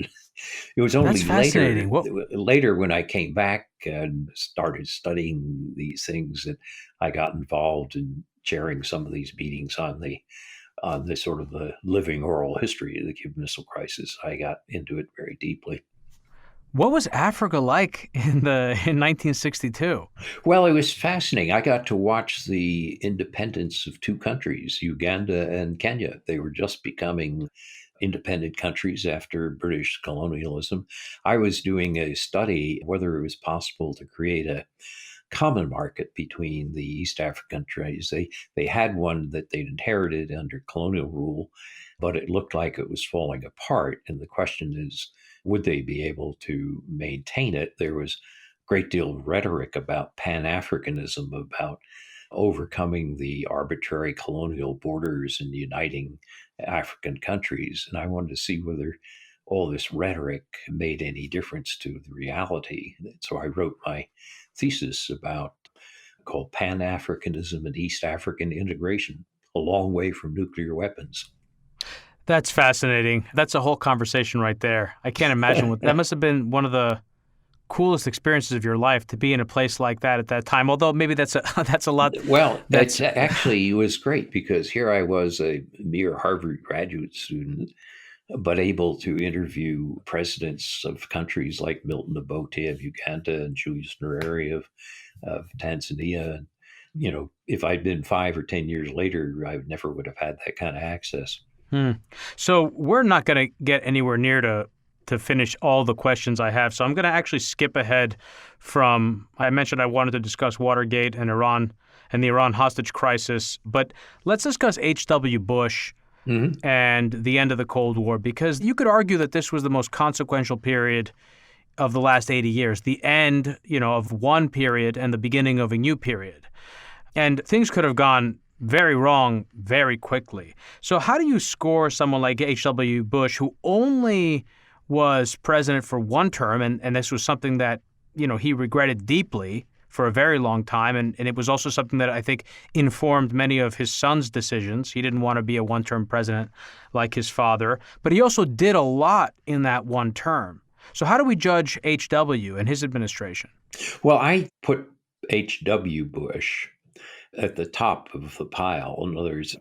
It was That's only fascinating. later when I came back and started studying these things that I got involved in chairing some of these meetings on the sort of the living oral history of the Cuban Missile Crisis. I got into it very deeply. What was Africa like in 1962? Well, it was fascinating. I got to watch the independence of two countries, Uganda and Kenya. They were just becoming independent countries after British colonialism. I was doing a study whether it was possible to create a common market between the East African countries. They had one that they'd inherited under colonial rule, but it looked like it was falling apart. And the question is, would they be able to maintain it? There was a great deal of rhetoric about Pan-Africanism, about overcoming the arbitrary colonial borders and uniting African countries. And I wanted to see whether all this rhetoric made any difference to the reality. So I wrote my thesis about called Pan-Africanism and East African integration, a long way from nuclear weapons. That's fascinating. That's a whole conversation right there. I can't imagine that must have been one of the coolest experiences of your life to be in a place like that at that time. Although maybe that's a lot. Well, that's actually it was great because here I was a mere Harvard graduate student, but able to interview presidents of countries like Milton Obote of Uganda and Julius Nyerere of Tanzania. You know, if I'd been 5 or 10 years later, I never would have had that kind of access. So we're not going to get anywhere near to finish all the questions I have. So I'm going to actually skip ahead from, I mentioned I wanted to discuss Watergate and Iran and the Iran hostage crisis, but let's discuss H.W. Bush and the end of the Cold War, because you could argue that this was the most consequential period of the last 80 years, the end, of one period and the beginning of a new period. And things could have gone very wrong very quickly. So how do you score someone like H.W. Bush, who only was president for one term, and this was something that, he regretted deeply for a very long time, and it was also something that I think informed many of his son's decisions. He didn't want to be a one-term president like his father, but he also did a lot in that one term. So how do we judge H.W. and his administration? Well, I put H.W. Bush at the top of the pile. In other words,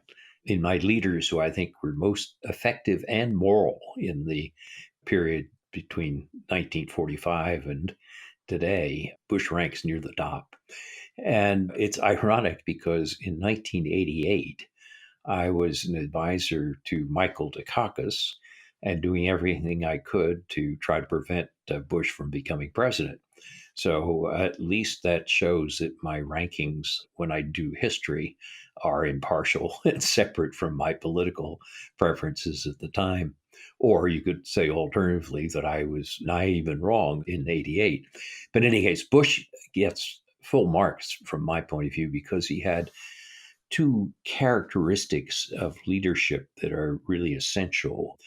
in my leaders who I think were most effective and moral in the period between 1945 and today, Bush ranks near the top. And it's ironic because in 1988, I was an advisor to Michael Dukakis and doing everything I could to try to prevent Bush from becoming president. So at least that shows that my rankings, when I do history, are impartial and separate from my political preferences at the time. Or you could say alternatively that I was naive and wrong in 88. But in any case, Bush gets full marks from my point of view because he had two characteristics of leadership that are really essential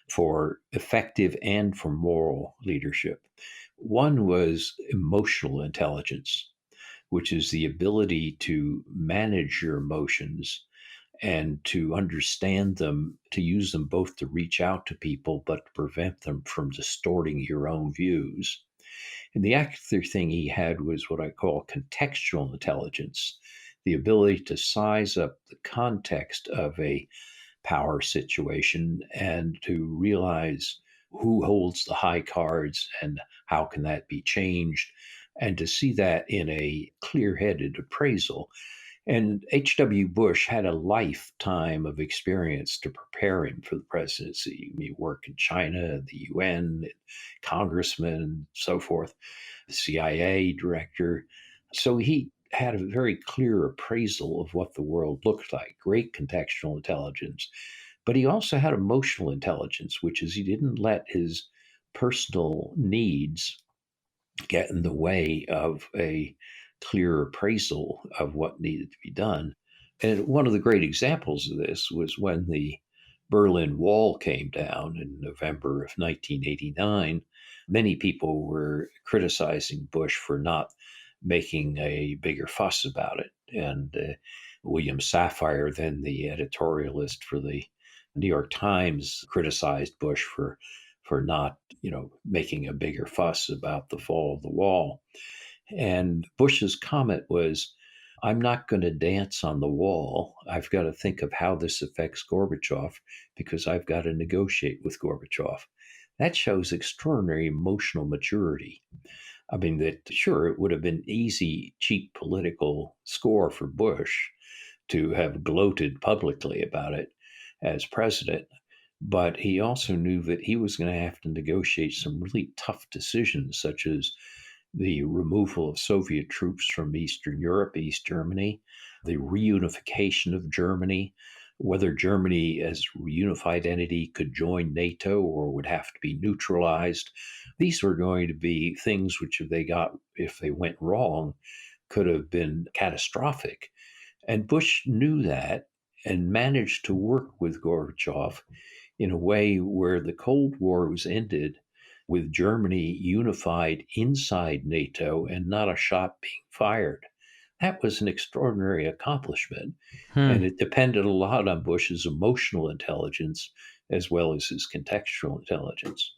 for effective and for moral leadership. One was emotional intelligence, which is the ability to manage your emotions and to understand them, to use them both to reach out to people, but to prevent them from distorting your own views. And the other thing he had was what I call contextual intelligence, the ability to size up the context of a power situation and to realize who holds the high cards and how can that be changed, and to see that in a clear-headed appraisal. And H.W. Bush had a lifetime of experience to prepare him for the presidency. He worked in China, the UN, congressman, and so forth, the CIA director. So he had a very clear appraisal of what the world looked like, great contextual intelligence. But he also had emotional intelligence, which is he didn't let his personal needs get in the way of a clear appraisal of what needed to be done. And one of the great examples of this was when the Berlin Wall came down in November of 1989. Many people were criticizing Bush for not making a bigger fuss about it. And William Safire, then the editorialist for the New York Times, criticized Bush for not, making a bigger fuss about the fall of the wall. And Bush's comment was, I'm not going to dance on the wall. I've got to think of how this affects Gorbachev because I've got to negotiate with Gorbachev. That shows extraordinary emotional maturity. I mean, that sure, it would have been easy, cheap political score for Bush to have gloated publicly about it as president. But he also knew that he was going to have to negotiate some really tough decisions, such as the removal of Soviet troops from Eastern Europe, East Germany, the reunification of Germany, whether Germany as a reunified entity could join NATO or would have to be neutralized. These were going to be things which, if they went wrong, could have been catastrophic. And Bush knew that and managed to work with Gorbachev in a way where the Cold War was ended with Germany unified inside NATO and not a shot being fired. That was an extraordinary accomplishment. Hmm. And it depended a lot on Bush's emotional intelligence as well as his contextual intelligence.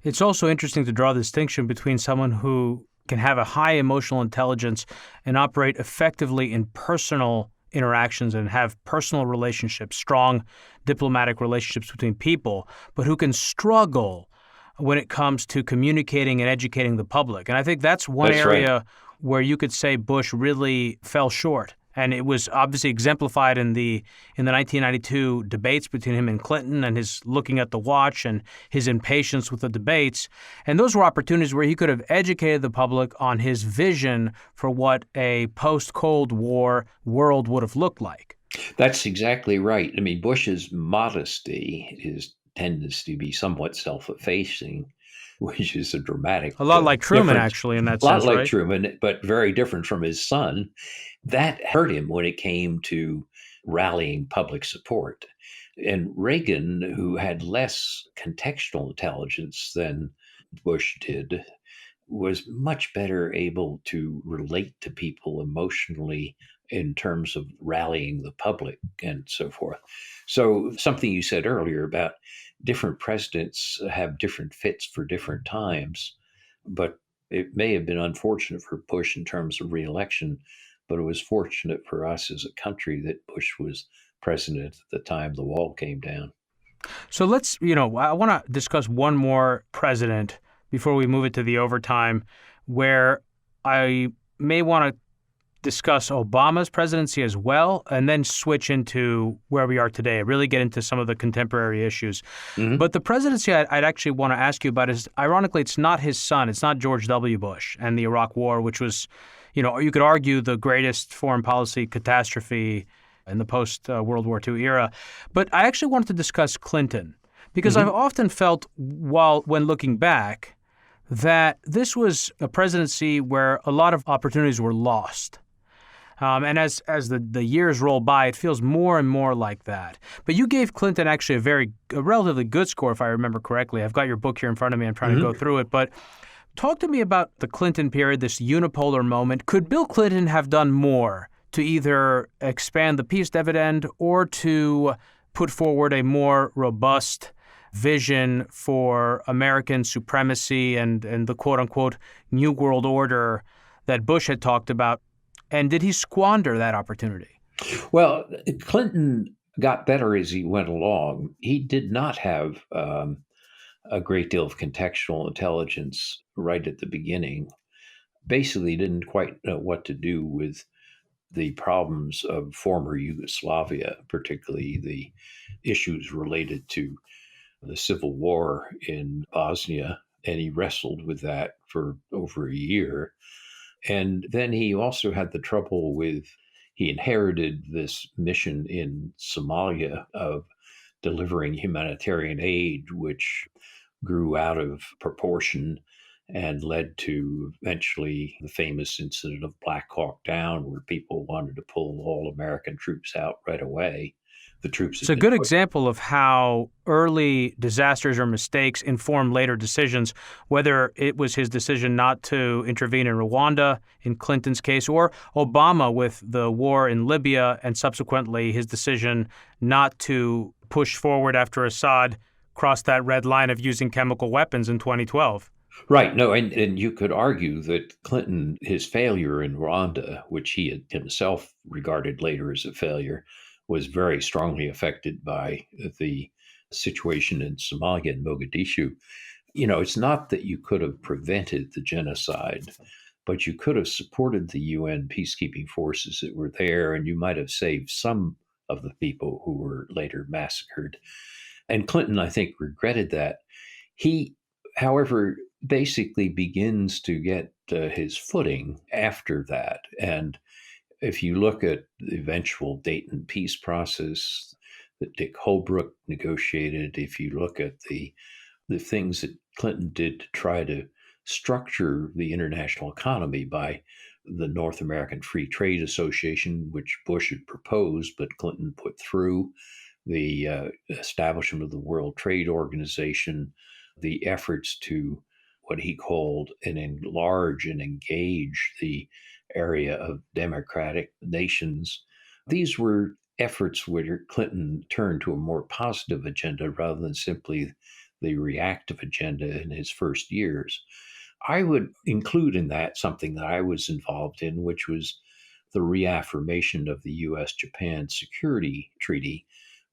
It's also interesting to draw a distinction between someone who can have a high emotional intelligence and operate effectively in personal interactions and have personal relationships, strong diplomatic relationships between people, but who can struggle when it comes to communicating and educating the public. And I think that's one That's right. area where you could say Bush really fell short. And it was obviously exemplified in the 1992 debates between him and Clinton and his looking at the watch and his impatience with the debates. And those were opportunities where he could have educated the public on his vision for what a post-Cold War world would have looked like. That's exactly right. I mean, Bush's modesty, his tendency to be somewhat self-effacing, which is a dramatic A lot like Truman, difference. actually, in that A lot sense, like right? Truman, but very different from his son. That hurt him when it came to rallying public support. And Reagan, who had less contextual intelligence than Bush did, was much better able to relate to people emotionally in terms of rallying the public and so forth. So, something you said earlier about different presidents have different fits for different times, but it may have been unfortunate for Bush in terms of reelection, but it was fortunate for us as a country that Bush was president at the time the wall came down. So let's, I want to discuss one more president before we move it to the overtime, where I may want to discuss Obama's presidency as well, and then switch into where we are today, really get into some of the contemporary issues. Mm-hmm. But the presidency I'd actually want to ask you about is, ironically, it's not his son. It's not George W. Bush and the Iraq War, which was, you could argue the greatest foreign policy catastrophe in the post-World War II era. But I actually wanted to discuss Clinton, because I've Mm-hmm. often felt, when looking back, that this was a presidency where a lot of opportunities were lost. And as the years roll by, it feels more and more like that. But you gave Clinton actually a relatively good score, if I remember correctly. I've got your book here in front of me. I'm trying to go through it. But talk to me about the Clinton period, this unipolar moment. Could Bill Clinton have done more to either expand the peace dividend or to put forward a more robust vision for American supremacy and the quote-unquote New World Order that Bush had talked about? And did he squander that opportunity? Well, Clinton got better as he went along. He did not have a great deal of contextual intelligence right at the beginning. Basically, didn't quite know what to do with the problems of former Yugoslavia, particularly the issues related to the civil war in Bosnia. And he wrestled with that for over a year. And then he also had the trouble with, he inherited this mission in Somalia of delivering humanitarian aid, which grew out of proportion and led to eventually the famous incident of Black Hawk Down, where people wanted to pull all American troops out right away. The troops It's a good example of how early disasters or mistakes inform later decisions, whether it was his decision not to intervene in Rwanda, in Clinton's case, or Obama with the war in Libya, and subsequently his decision not to push forward after Assad crossed that red line of using chemical weapons in 2012. Right. No, and you could argue that Clinton, his failure in Rwanda, which he had himself regarded later as a failure, was very strongly affected by the situation in Somalia and Mogadishu. It's not that you could have prevented the genocide, but you could have supported the UN peacekeeping forces that were there, and you might have saved some of the people who were later massacred. And Clinton, I think, regretted that. He, however, basically begins to get his footing after that. And if you look at the eventual Dayton peace process that Dick Holbrooke negotiated, if you look at the things that Clinton did to try to structure the international economy by the North American Free Trade Association, which Bush had proposed, but Clinton put through, the establishment of the World Trade Organization, the efforts to what he called and enlarge and engage the area of democratic nations. These were efforts where Clinton turned to a more positive agenda rather than simply the reactive agenda in his first years. I would include in that something that I was involved in, which was the reaffirmation of the U.S.-Japan Security Treaty,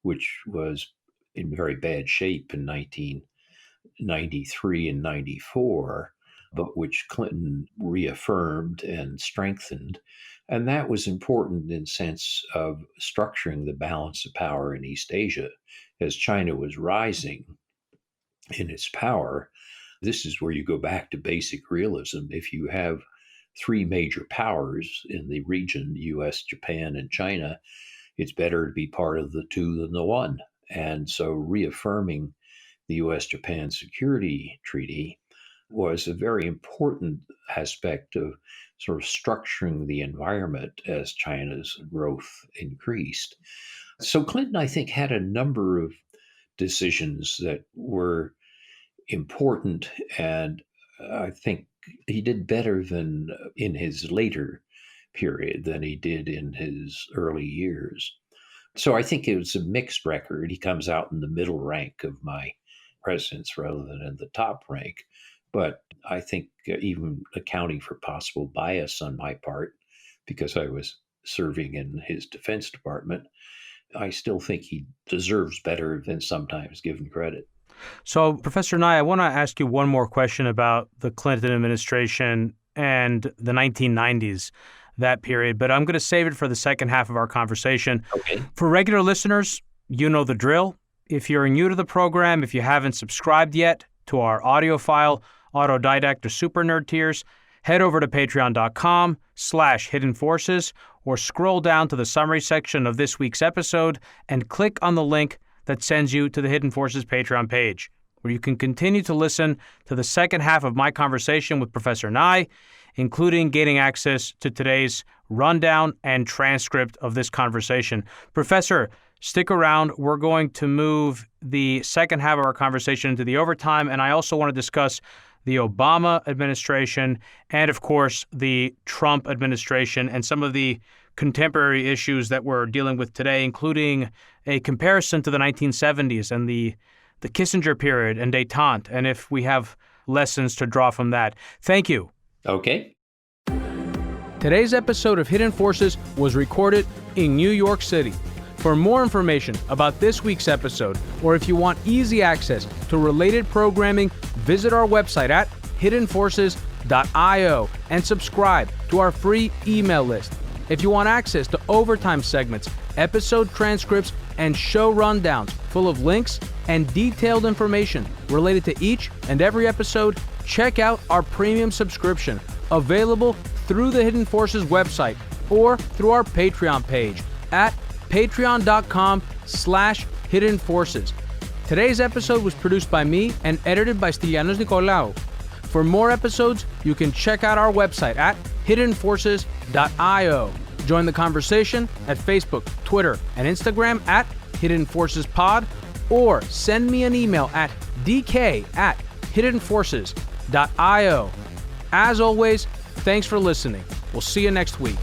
which was in very bad shape in 1993 and 94, but which Clinton reaffirmed and strengthened. And that was important in sense of structuring the balance of power in East Asia. As China was rising in its power, this is where you go back to basic realism. If you have three major powers in the region, US, Japan, and China, it's better to be part of the two than the one. And so reaffirming the US-Japan Security Treaty was a very important aspect of sort of structuring the environment as China's growth increased. So Clinton, I think, had a number of decisions that were important, and I think he did better than in his later period than he did in his early years. So I think it was a mixed record. He comes out in the middle rank of my presidents rather than in the top rank. But I think even accounting for possible bias on my part, because I was serving in his Defense Department, I still think he deserves better than sometimes given credit. So, Professor Nye, I want to ask you one more question about the Clinton administration and the 1990s, that period, but I'm going to save it for the second half of our conversation. Okay. For regular listeners, you know the drill. If you're new to the program, if you haven't subscribed yet to our audio file, Autodidact or Super Nerd tiers, head over to patreon.com/Hidden Forces or scroll down to the summary section of this week's episode and click on the link that sends you to the Hidden Forces Patreon page, where you can continue to listen to the second half of my conversation with Professor Nye, including gaining access to today's rundown and transcript of this conversation. Professor, stick around. We're going to move the second half of our conversation into the overtime, and I also want to discuss the Obama administration and, of course, the Trump administration and some of the contemporary issues that we're dealing with today, including a comparison to the 1970s and the Kissinger period and détente, and if we have lessons to draw from that. Thank you. Okay. Today's episode of Hidden Forces was recorded in New York City. For more information about this week's episode, or if you want easy access to related programming, visit our website at hiddenforces.io and subscribe to our free email list. If you want access to overtime segments, episode transcripts, and show rundowns full of links and detailed information related to each and every episode, check out our premium subscription, available through the Hidden Forces website or through our Patreon page at patreon.com/Hidden Forces. Today's episode was produced by me and edited by Stylianos Nicolaou. For more episodes, you can check out our website at hiddenforces.io. Join the conversation at Facebook, Twitter, and Instagram at Hidden Forces Pod, or send me an email at dk@hiddenforces.io. As always, thanks for listening. We'll see you next week.